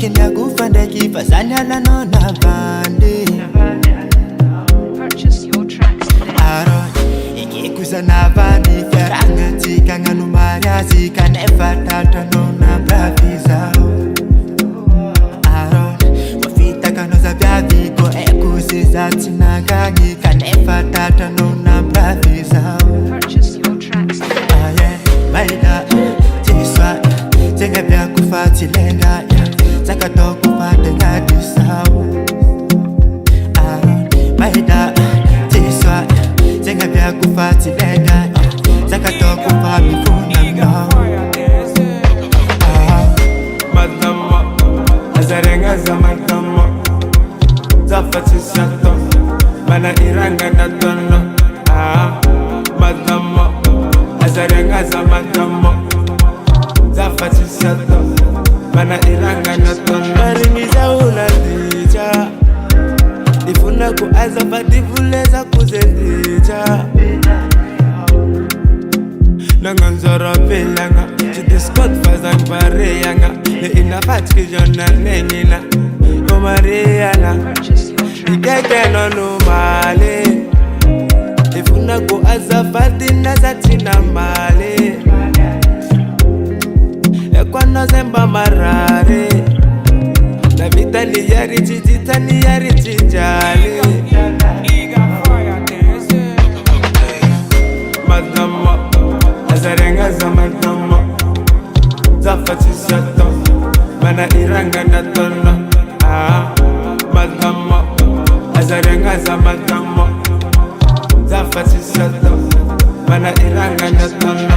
Kenda kufanda kifasanya la nona bande. Purchase your tracks today. Aro, ikikuza na bandi feranga tika nganu maria zika nefa tata nona braviza. Aro, wafita kanoza bia vigo ekuzi za tinaga nika nefa tata nona braviza. Purchase your tracks today. Aye, maida, tiswa, tenga bia kufati lenga ya, zakato kufate ngadi sawa. Aro, maida, tiswa, tenga bia kufati lenga ya, zakato kufati kuna mna. Madama, azarenga za madama, zafati shato, mana iranga na tono. Madama, azarenga za madama, zafati shato, mana iranga na tono. Maringiza unadija, ifuna kuaza patifuleza kuzendija. Nanganzora pelanga, chidiscot fazan bareyanga. Le inafat kijona nenina, no mariana. Purchase your tracks. Nikaiky no numale, ifuna kuaza fatina zatina male. Ekwana zemba marare, na vita ni yari chijita ni yari chijale. Madama, azarenga za madama, zafati shato, mana iranga na tono. Madama, azarenga za madama, zafati shato, mana iranga na tono.